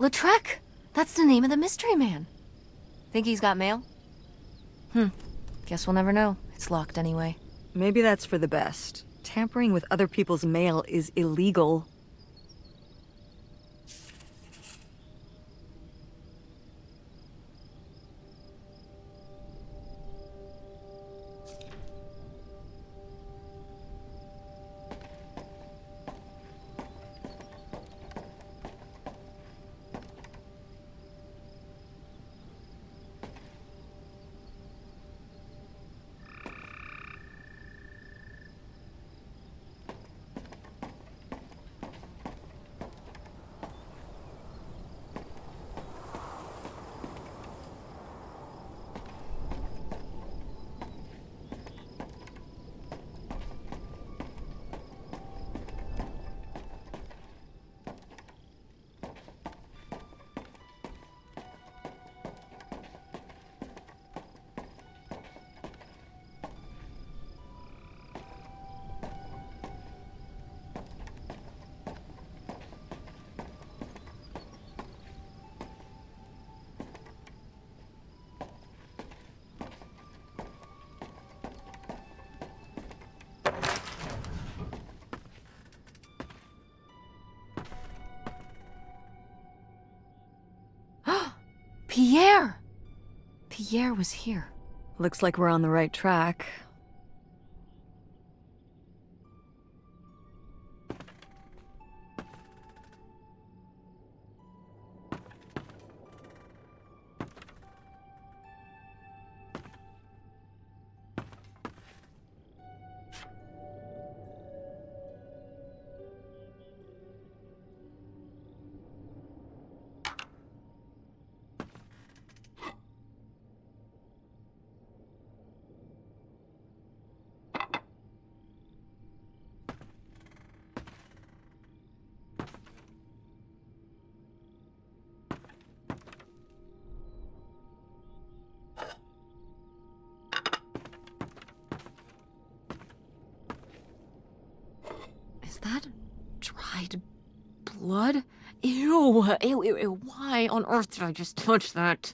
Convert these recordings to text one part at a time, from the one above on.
Lautrec! That's the name of the mystery man. Think he's got mail? Guess we'll never know. It's locked anyway. Maybe that's for the best. Tampering with other people's mail is illegal. Pierre! Pierre was here. Looks like we're on the right track. Is that dried blood? Ew, ew, ew, ew. Why on earth did I just touch that?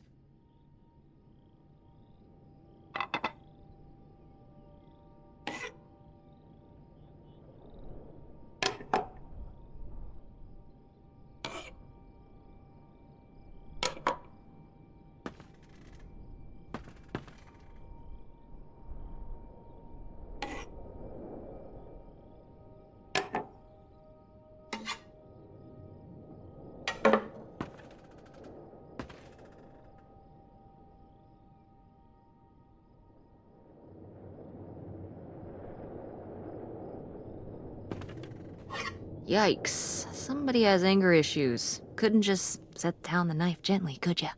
Yikes. Somebody has anger issues. Couldn't just set down the knife gently, could ya?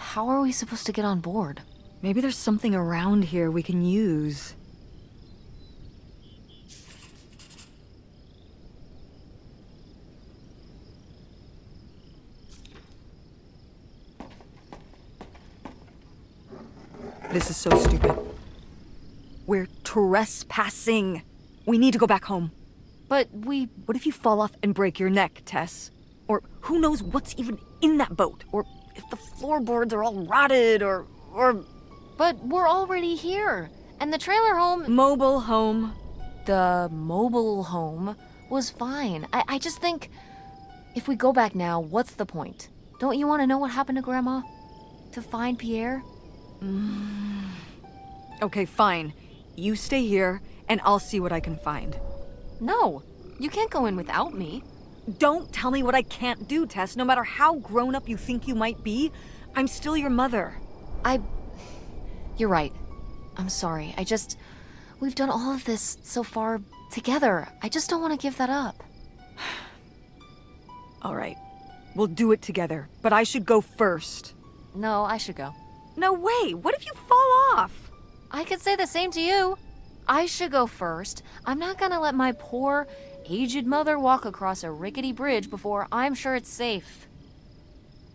how are we supposed to get on board? Maybe there's something around here we can use. This is so stupid. We're trespassing. We need to go back home. But What if you fall off and break your neck, Tess? Or who knows what's even in that boat? Or if the floorboards are all rotted, or... But we're already here. And the trailer home... Mobile home. The mobile home was fine. I just think... If we go back now, what's the point? Don't you want to know what happened to Grandma? To find Pierre? Okay, fine. You stay here, and I'll see what I can find. No, you can't go in without me. Don't tell me what I can't do, Tess. No matter how grown up you think you might be, I'm still your mother. You're right. I'm sorry. We've done all of this so far together. I just don't want to give that up. All right. We'll do it together, but I should go first. No, I should go. No way! What if you fall off? I could say the same to you. I should go first. I'm not gonna let my poor, aged mother walk across a rickety bridge before I'm sure it's safe.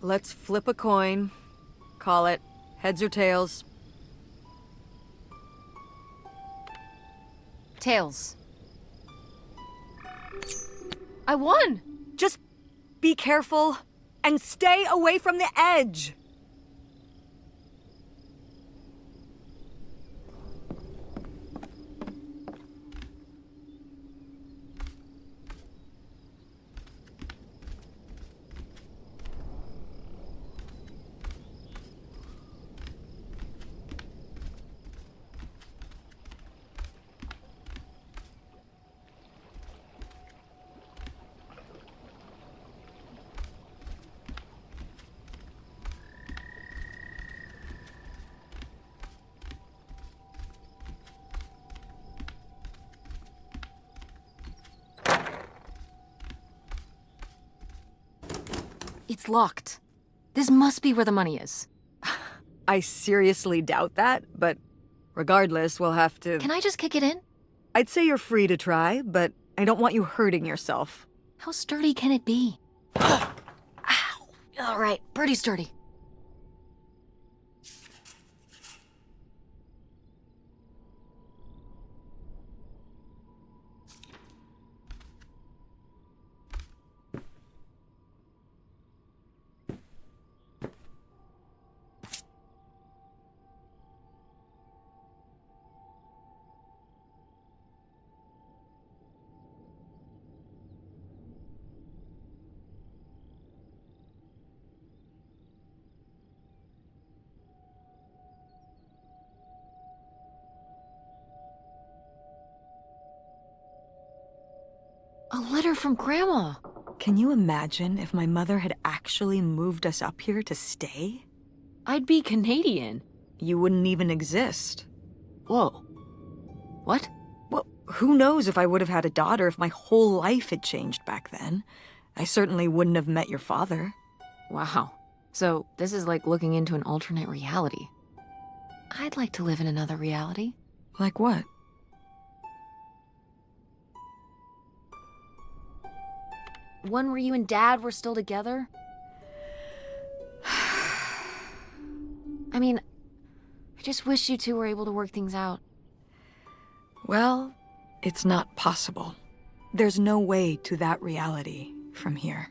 Let's flip a coin. Call it heads or tails. Tails. I won! Just be careful and stay away from the edge. It's locked. This must be where the money is. I seriously doubt that, but regardless, we'll have to... Can I just kick it in? I'd say you're free to try, but I don't want you hurting yourself. How sturdy can it be? Ow! All right, pretty sturdy. A letter from Grandma. Can you imagine if my mother had actually moved us up here to stay? I'd be Canadian. You wouldn't even exist. Whoa. What? Well, who knows if I would have had a daughter if my whole life had changed back then. I certainly wouldn't have met your father. Wow. So this is like looking into an alternate reality. I'd like to live in another reality. Like what? One where you and Dad were still together? I mean, I just wish you two were able to work things out. Well, it's not possible. There's no way to that reality from here.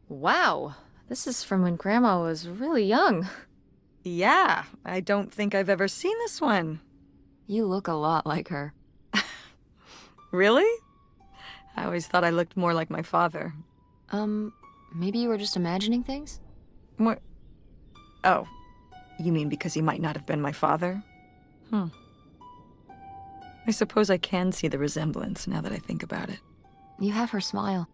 Wow, this is from when Grandma was really young. Yeah, I don't think I've ever seen this one. You look a lot like her. Really? I always thought I looked more like my father. Maybe you were just imagining things? What? Oh, you mean because he might not have been my father? I suppose I can see the resemblance now that I think about it. You have her smile.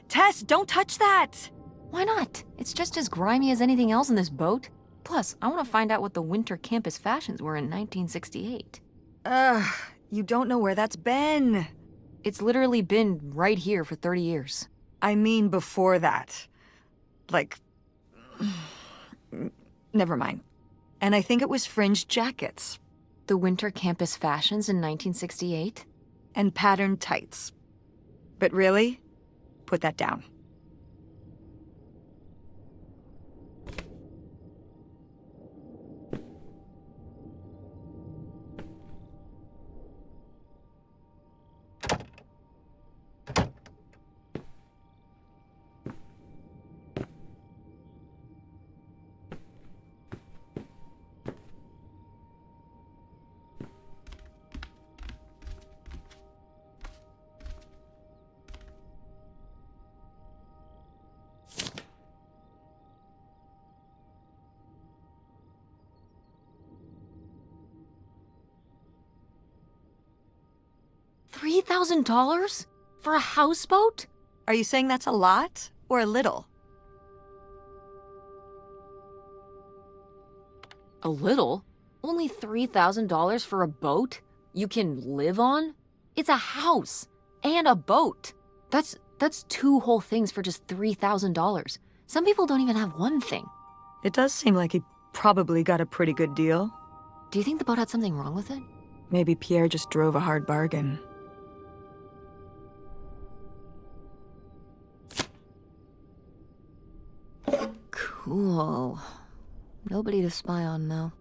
Tess, don't touch that! Why not? It's just as grimy as anything else in this boat. Plus, I want to find out what the winter campus fashions were in 1968. You don't know where that's been. It's literally been right here for 30 years. I mean before that. Like... Never mind. And I think it was fringed jackets. The winter campus fashions in 1968? And patterned tights. But really, put that down. $3,000? For a houseboat? Are you saying that's a lot or a little? A little? Only $3,000 for a boat you can live on? It's a house and a boat. That's two whole things for just $3,000. Some people don't even have one thing. It does seem like he probably got a pretty good deal. Do you think the boat had something wrong with it? Maybe Pierre just drove a hard bargain. Cool. Nobody to spy on, though.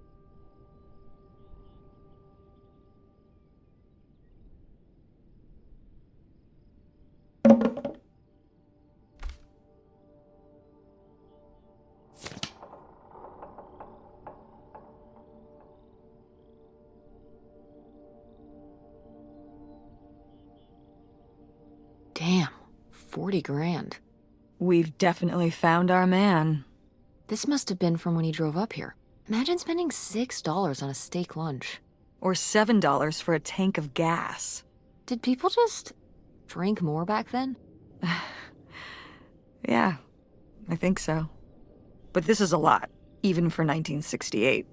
Damn, 40 grand. We've definitely found our man. This must have been from when he drove up here. Imagine spending $6 on a steak lunch. Or $7 for a tank of gas. Did people just drink more back then? Yeah, I think so. But this is a lot, even for 1968.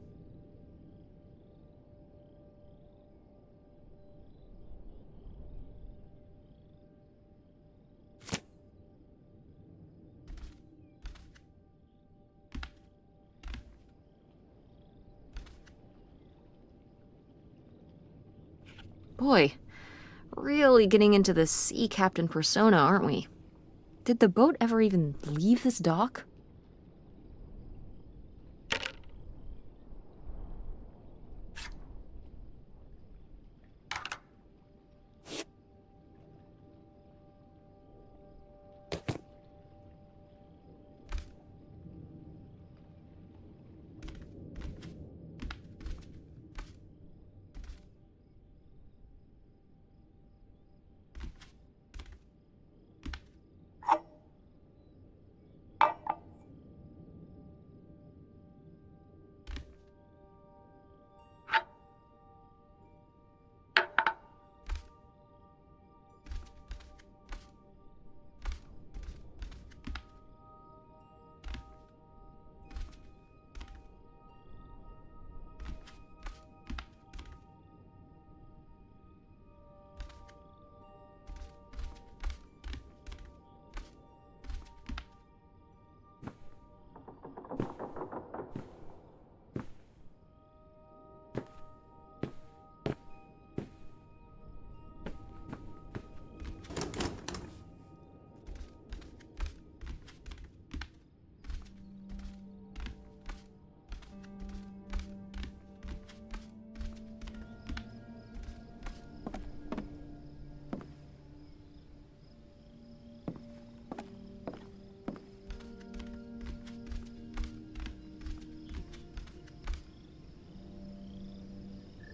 Boy, really getting into the sea captain persona, aren't we? Did the boat ever even leave this dock?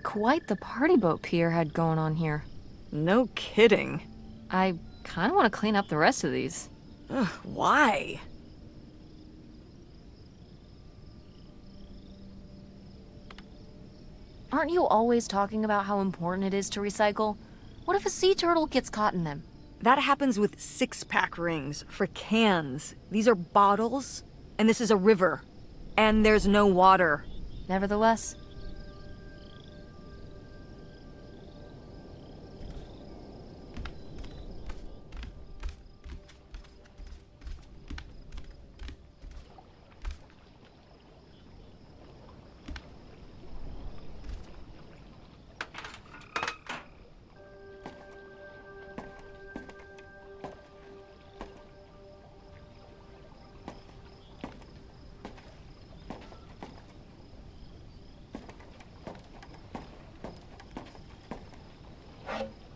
Quite the party boat Pierre had going on here. No kidding. I kind of want to clean up the rest of these. Ugh, why? Aren't you always talking about how important it is to recycle? What if a sea turtle gets caught in them? That happens with 6-pack rings for cans. These are bottles, and this is a river. And there's no water. Nevertheless,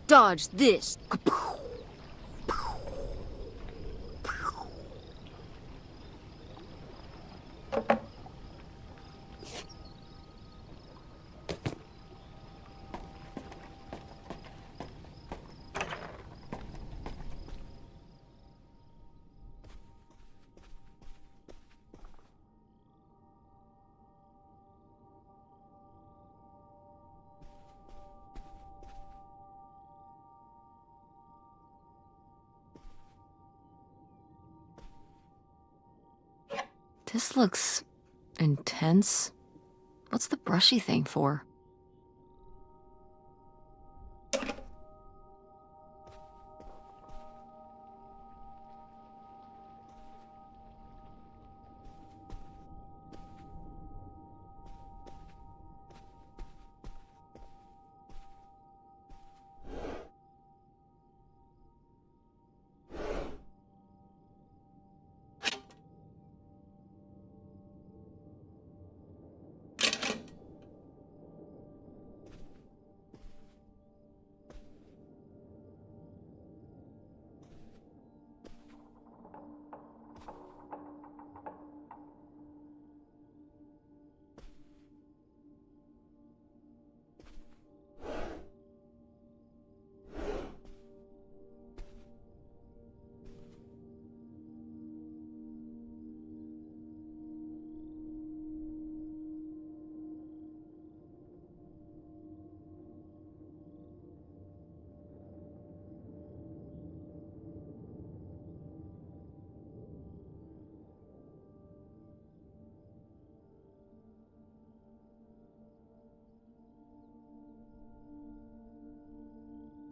dodge this. This looks intense. What's the brushy thing for?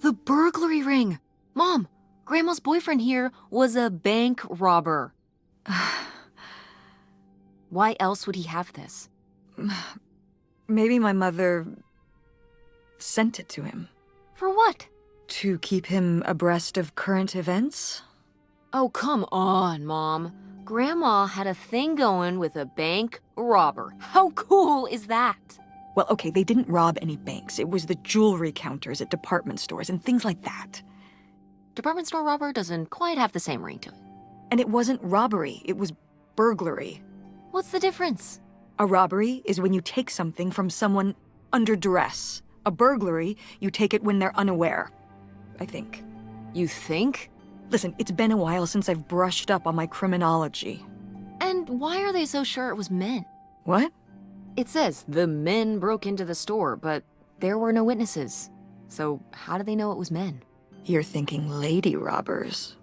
The burglary ring! Mom, Grandma's boyfriend here was a bank robber. Why else would he have this? Maybe my mother sent it to him. For what? To keep him abreast of current events? Oh, come on, Mom. Grandma had a thing going with a bank robber. How cool is that? Well, okay, they didn't rob any banks. It was the jewelry counters at department stores and things like that. Department store robber doesn't quite have the same ring to it. And it wasn't robbery, it was burglary. What's the difference? A robbery is when you take something from someone under duress. A burglary, you take it when they're unaware, I think. You think? Listen, it's been a while since I've brushed up on my criminology. And why are they so sure it was men? What? It says the men broke into the store, but there were no witnesses. So how do they know it was men? You're thinking lady robbers.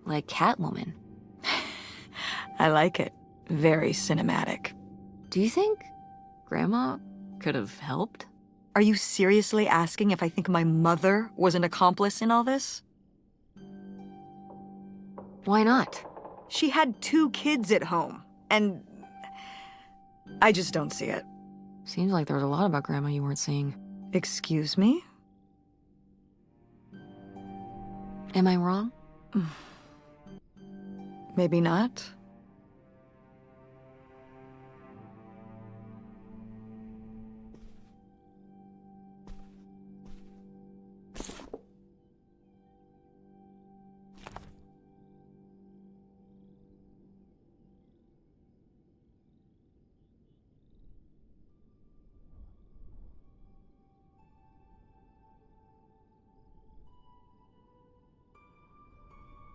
Like Catwoman. I like it. Very cinematic. Do you think Grandma could have helped? Are you seriously asking if I think my mother was an accomplice in all this? Why not? She had 2 kids at home, and I just don't see it. Seems like there was a lot about Grandma you weren't seeing. Excuse me? Am I wrong? Maybe not.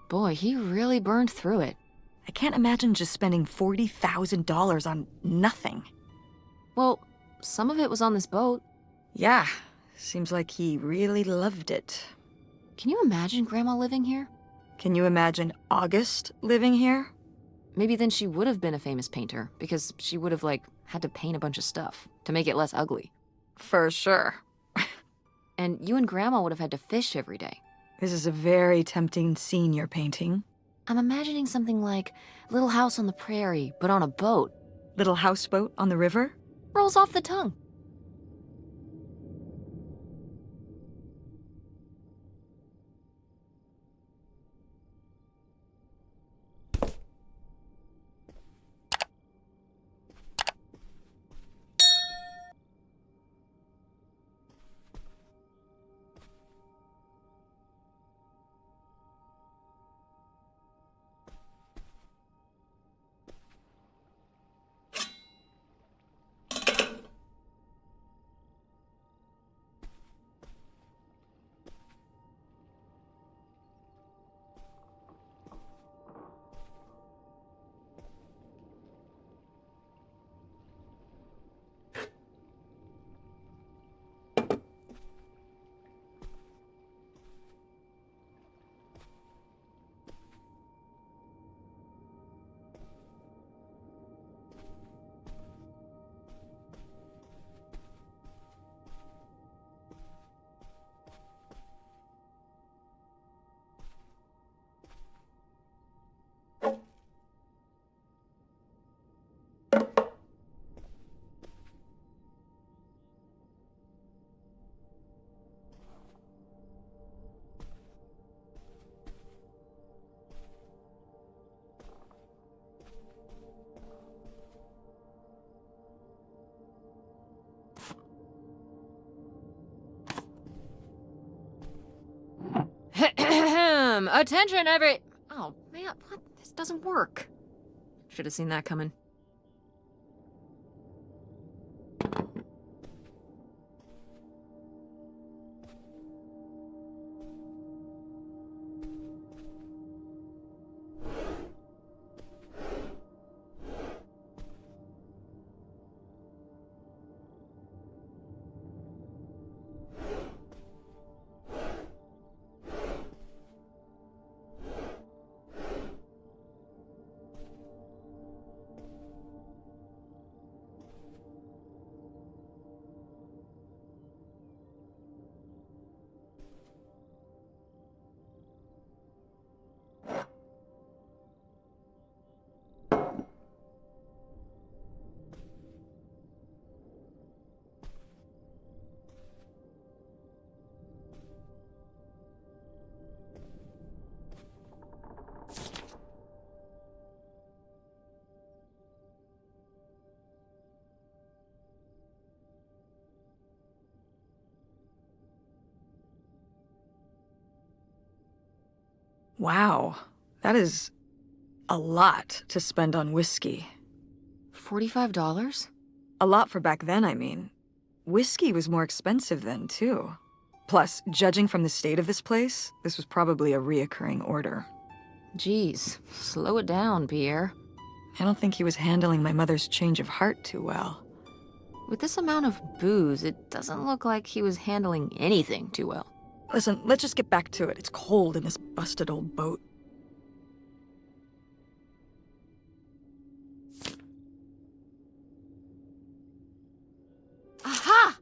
Boy, he really burned through it. I can't imagine just spending $40,000 on nothing. Well, some of it was on this boat. Yeah, seems like he really loved it. Can you imagine Grandma living here? Can you imagine August living here? Maybe then she would have been a famous painter, because she would have, like, had to paint a bunch of stuff to make it less ugly. For sure. And you and Grandma would have had to fish every day. This is a very tempting scene you're painting. I'm imagining something like Little House on the Prairie, but on a boat. Little houseboat on the river? Rolls off the tongue. Attention, Oh, man, what? This doesn't work. Should have seen that coming. Wow, that is a lot to spend on whiskey. $45? A lot for back then, I mean. Whiskey was more expensive then, too. Plus, judging from the state of this place, this was probably a reoccurring order. Jeez, slow it down, Pierre. I don't think he was handling my mother's change of heart too well. With this amount of booze, it doesn't look like he was handling anything too well. Listen, let's just get back to it. It's cold in this busted old boat. Aha!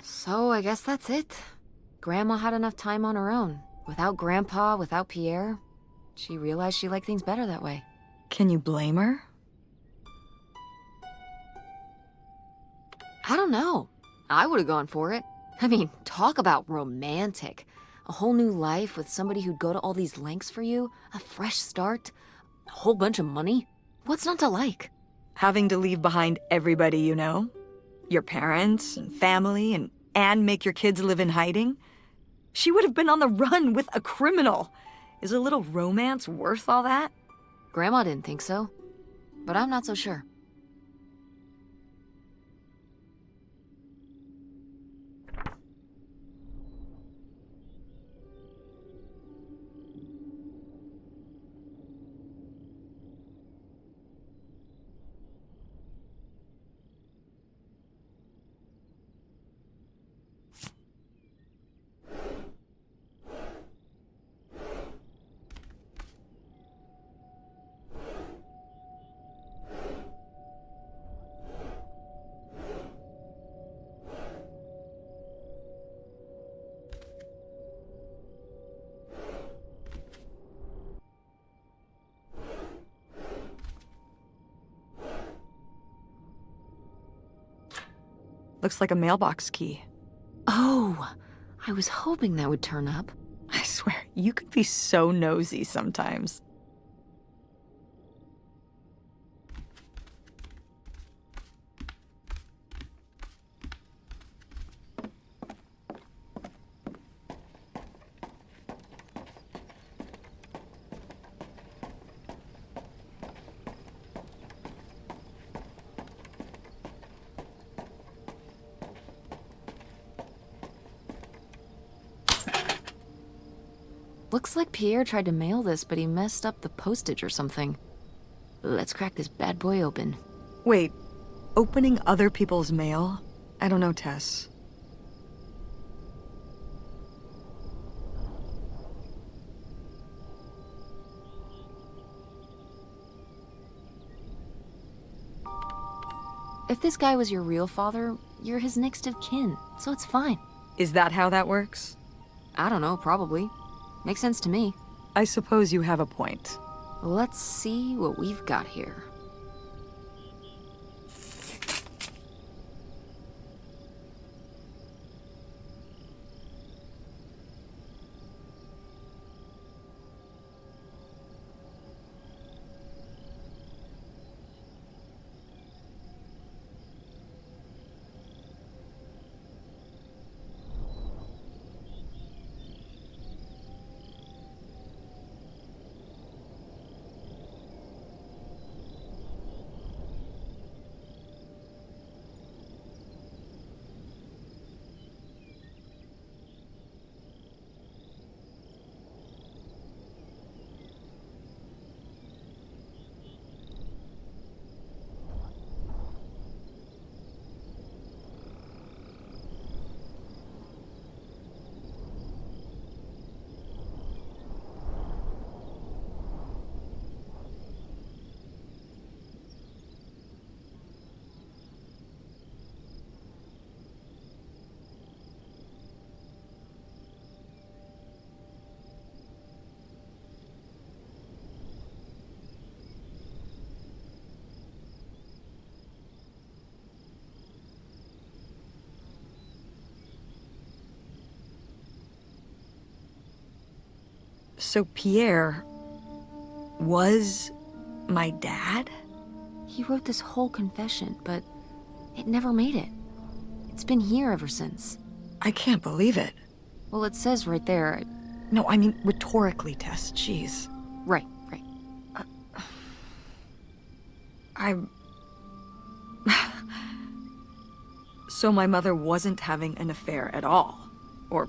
So I guess that's it. Grandma had enough time on her own. Without Grandpa, without Pierre. She realized she liked things better that way. Can you blame her? I don't know. I would have gone for it. I mean, talk about romantic. A whole new life with somebody who'd go to all these lengths for you, a fresh start, a whole bunch of money. What's not to like? Having to leave behind everybody you know? Your parents and family and make your kids live in hiding? She would have been on the run with a criminal. Is a little romance worth all that? Grandma didn't think so, but I'm not so sure. Looks like a mailbox key. Oh, I was hoping that would turn up. I swear, you could be so nosy sometimes. Looks like Pierre tried to mail this, but he messed up the postage or something. Let's crack this bad boy open. Wait, opening other people's mail? I don't know, Tess. If this guy was your real father, you're his next of kin, so it's fine. Is that how that works? I don't know, probably. Makes sense to me. I suppose you have a point. Let's see what we've got here. So Pierre was my dad? He wrote this whole confession, but it never made it. It's been here ever since. I can't believe it. Well, it says right there. No, I mean rhetorically, Tess. Jeez. Right. I'm... So my mother wasn't having an affair at all. Or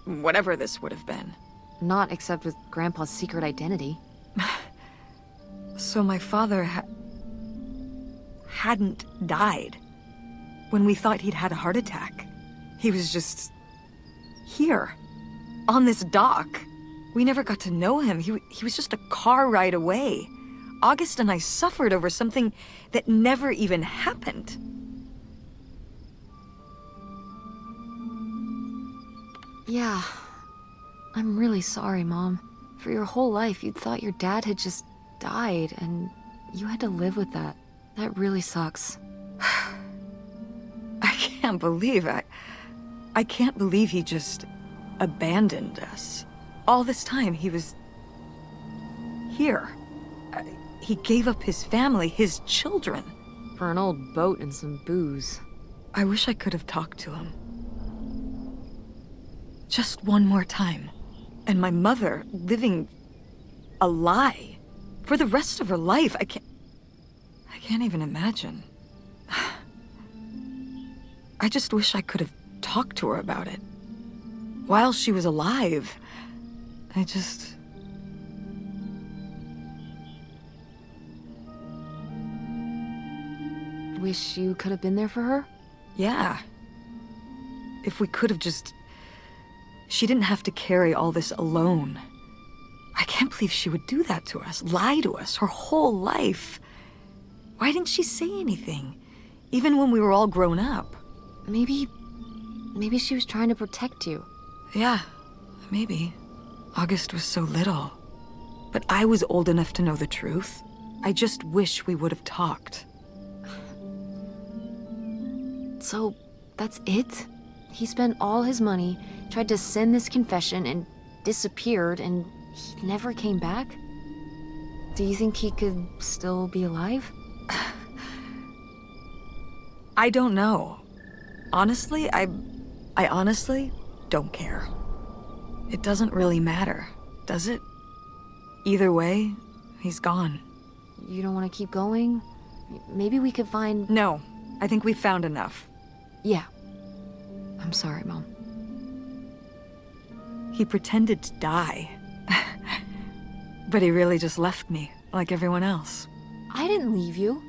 whatever this would have been. Not except with Grandpa's secret identity. So my father hadn't died. When we thought he'd had a heart attack. He was just... here. On this dock. We never got to know him. He was just a car ride away. August and I suffered over something that never even happened. Yeah. I'm really sorry, Mom. For your whole life, you'd thought your dad had just died, and you had to live with that. That really sucks. I can't believe I can't believe he just abandoned us. All this time, he was here. He gave up his family, his children. For an old boat and some booze. I wish I could have talked to him. Just one more time. And my mother living a lie for the rest of her life. I can't even imagine. I just wish I could have talked to her about it. While she was alive, Wish you could have been there for her? Yeah. If we could have just... She didn't have to carry all this alone. I can't believe she would do that to us, lie to us her whole life. Why didn't she say anything? Even when we were all grown up. Maybe she was trying to protect you. Yeah, maybe. August was so little. But I was old enough to know the truth. I just wish we would have talked. So, that's it? He spent all his money, tried to send this confession, and disappeared, and he never came back? Do you think he could still be alive? I don't know. Honestly, I honestly don't care. It doesn't really matter, does it? Either way, he's gone. You don't want to keep going? Maybe we could find... No, I think we've found enough. Yeah. I'm sorry, Mom. He pretended to die. But he really just left me, like everyone else. I didn't leave you.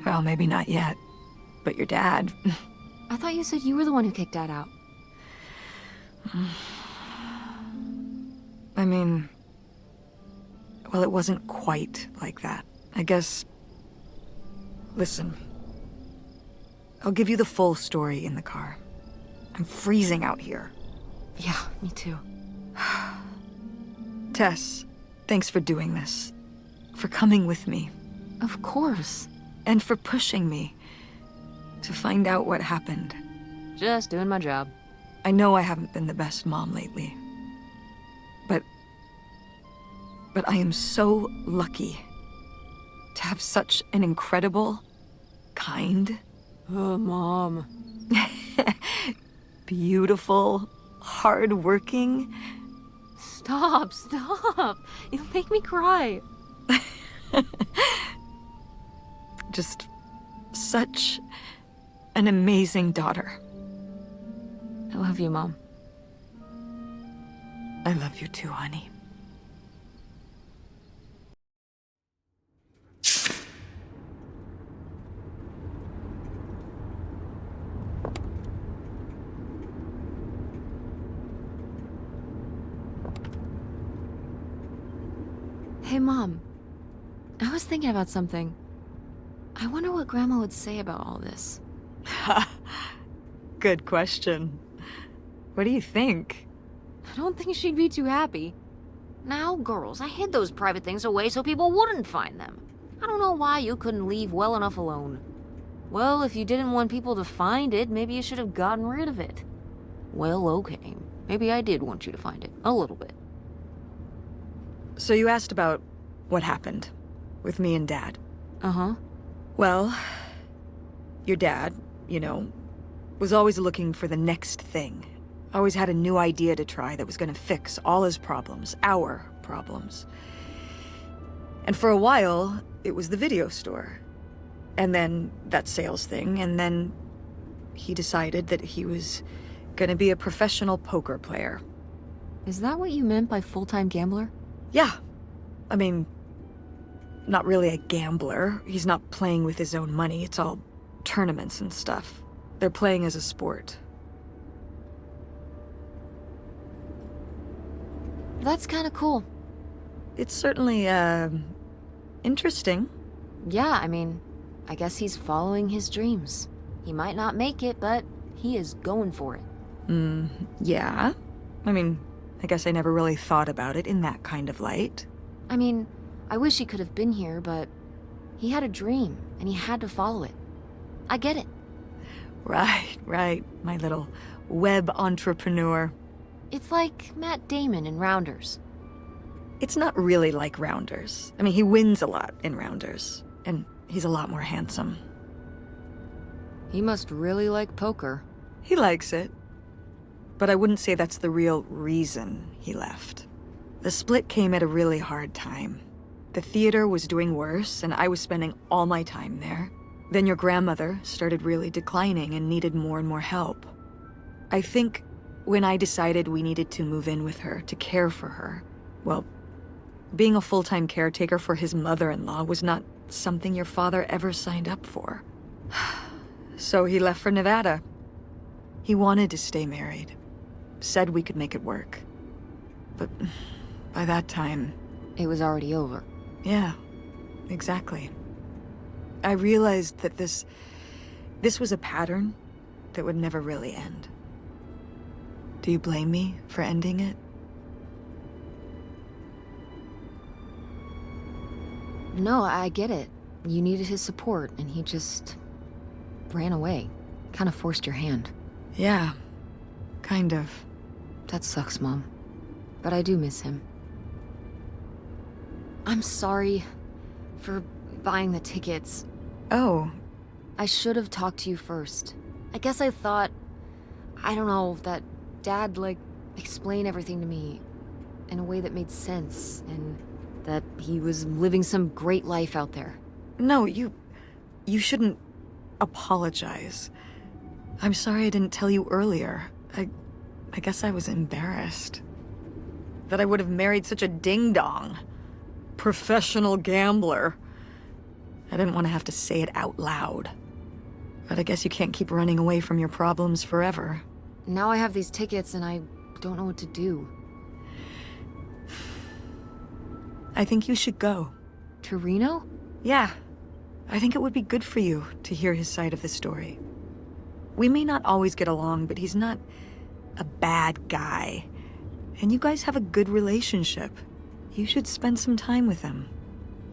Well, maybe not yet. But your dad... I thought you said you were the one who kicked Dad out. I mean... Well, it wasn't quite like that. I guess... Listen. I'll give you the full story in the car. I'm freezing out here. Yeah, me too. Tess, thanks for doing this. For coming with me. Of course. And for pushing me to find out what happened. Just doing my job. I know I haven't been the best mom lately. But I am so lucky to have such an incredible, kind... Oh, Mom. beautiful, hard-working... Stop. You'll make me cry. Just such an amazing daughter. I love you, Mom. I love you too, honey. Hey, Mom. I was thinking about something. I wonder what Grandma would say about all this. Good question. What do you think? I don't think she'd be too happy. Now, girls, I hid those private things away so people wouldn't find them. I don't know why you couldn't leave well enough alone. Well, if you didn't want people to find it, maybe you should have gotten rid of it. Well, okay. Maybe I did want you to find it. A little bit. So you asked about what happened with me and Dad. Uh-huh. Well, your dad, you know, was always looking for the next thing. Always had a new idea to try that was gonna fix all his problems, our problems. And for a while, it was the video store. And then that sales thing, and then he decided that he was gonna be a professional poker player. Is that what you meant by full-time gambler? Yeah. I mean, not really a gambler. He's not playing with his own money. It's all tournaments and stuff. They're playing as a sport. That's kind of cool. It's certainly, interesting. Yeah, I mean, I guess he's following his dreams. He might not make it, but he is going for it. Yeah. I mean, I guess I never really thought about it in that kind of light. I mean, I wish he could have been here, but he had a dream, and he had to follow it. I get it. Right, my little web entrepreneur. It's like Matt Damon in Rounders. It's not really like Rounders. I mean, he wins a lot in Rounders, and he's a lot more handsome. He must really like poker. He likes it. But I wouldn't say that's the real reason he left. The split came at a really hard time. The theater was doing worse, and I was spending all my time there. Then your grandmother started really declining and needed more and more help. I think when I decided we needed to move in with her to care for her, well, being a full-time caretaker for his mother-in-law was not something your father ever signed up for. So he left for Nevada. He wanted to stay married. Said we could make it work. But by that time... It was already over. Yeah, exactly. I realized that this was a pattern that would never really end. Do you blame me for ending it? No, I get it. You needed his support, and he just ran away. Kind of forced your hand. Yeah, kind of. That sucks, Mom. But I do miss him. I'm sorry for buying the tickets. Oh. I should have talked to you first. I guess I thought, I don't know, that Dad, explain everything to me in a way that made sense, and that he was living some great life out there. No, you shouldn't apologize. I'm sorry I didn't tell you earlier. I guess I was embarrassed. That I would have married such a ding-dong. Professional gambler. I didn't want to have to say it out loud. But I guess you can't keep running away from your problems forever. Now I have these tickets and I don't know what to do. I think you should go. To Reno? Yeah. I think it would be good for you to hear his side of the story. We may not always get along, but he's not a bad guy. And you guys have a good relationship. You should spend some time with him.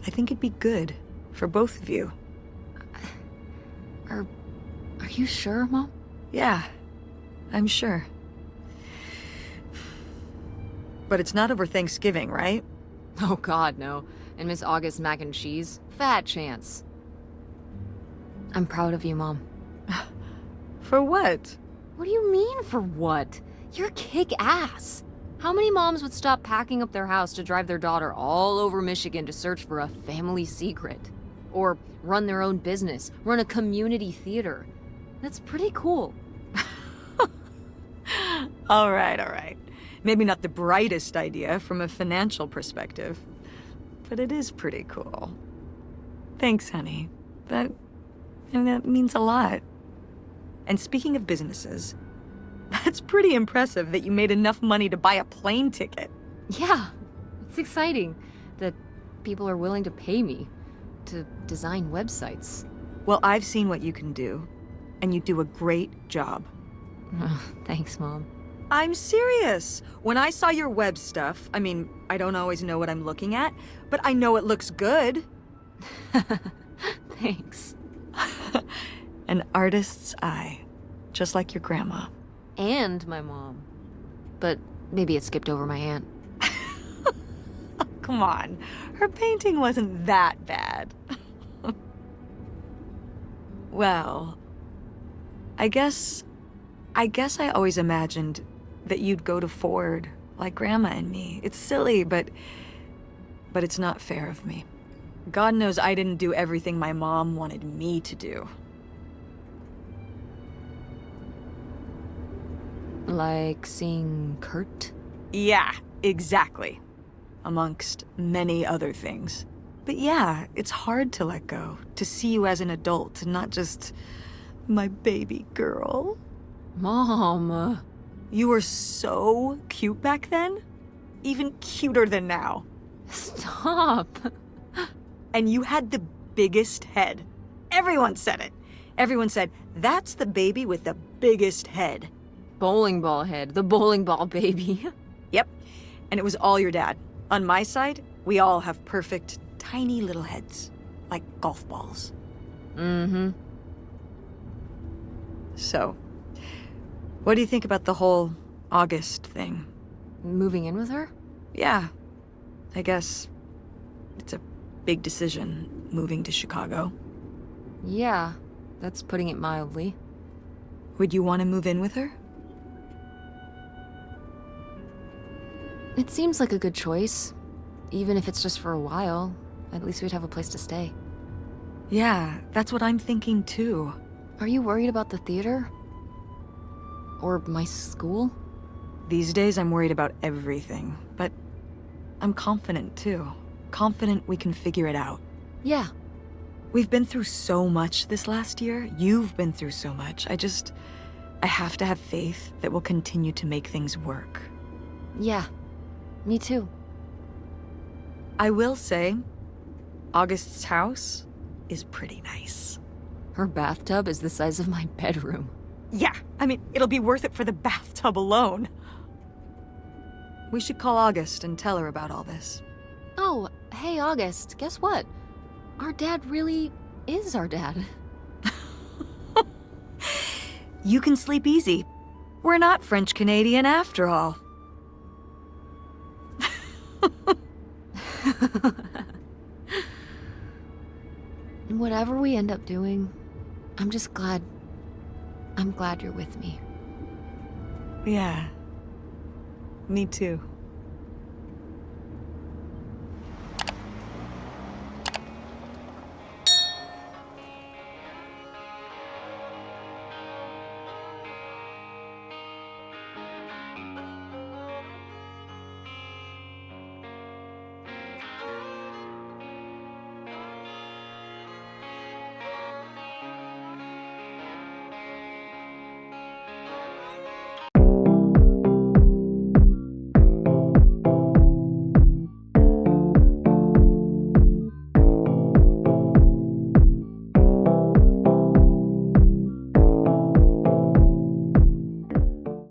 I think it'd be good for both of you. Are you sure, Mom? Yeah, I'm sure. But it's not over Thanksgiving, right? Oh God, no. And Miss August mac and cheese? Fat chance. I'm proud of you, Mom. For what? What do you mean, for what? You're kick-ass. How many moms would stop packing up their house to drive their daughter all over Michigan to search for a family secret? Or run their own business, run a community theater? That's pretty cool. All right. Maybe not the brightest idea from a financial perspective, but it is pretty cool. Thanks, honey. That means a lot. And speaking of businesses, that's pretty impressive that you made enough money to buy a plane ticket. Yeah, it's exciting that people are willing to pay me to design websites. Well, I've seen what you can do, and you do a great job. Thanks, Mom. I'm serious. When I saw your web stuff, I mean, I don't always know what I'm looking at, but I know it looks good. Thanks. An artist's eye, just like your grandma. And my mom. But maybe it skipped over my aunt. Come on, her painting wasn't that bad. Well, I guess I always imagined that you'd go to Ford, like Grandma and me. It's silly, but it's not fair of me. God knows I didn't do everything my mom wanted me to do. Like seeing Kurt? Yeah, exactly. Amongst many other things. But yeah, it's hard to let go, to see you as an adult, and not just my baby girl. Mom. You were so cute back then. even cuter than now. Stop. And you had the biggest head. Everyone said it. Everyone said, that's the baby with the biggest head. Bowling ball head, the bowling ball baby. Yep. And it was all your dad. On my side, we all have perfect, tiny little heads. Like golf balls. Mm-hmm. So, what do you think about the whole August thing? Moving in with her? Yeah. I guess it's a big decision, moving to Chicago. Yeah, that's putting it mildly. Would you want to move in with her? It seems like a good choice. Even if it's just for a while, at least we'd have a place to stay. Yeah, that's what I'm thinking too. Are you worried about the theater? Or my school? These days I'm worried about everything, but I'm confident too. Confident we can figure it out. Yeah. We've been through so much this last year. You've been through so much. I have to have faith that we'll continue to make things work. Yeah. Me too. I will say, August's house is pretty nice. Her bathtub is the size of my bedroom. Yeah, I mean, it'll be worth it for the bathtub alone. We should call August and tell her about all this. Oh, hey August, guess what? Our dad really is our dad. You can sleep easy. We're not French-Canadian after all. Whatever we end up doing, I'm glad you're with me. Yeah, me too.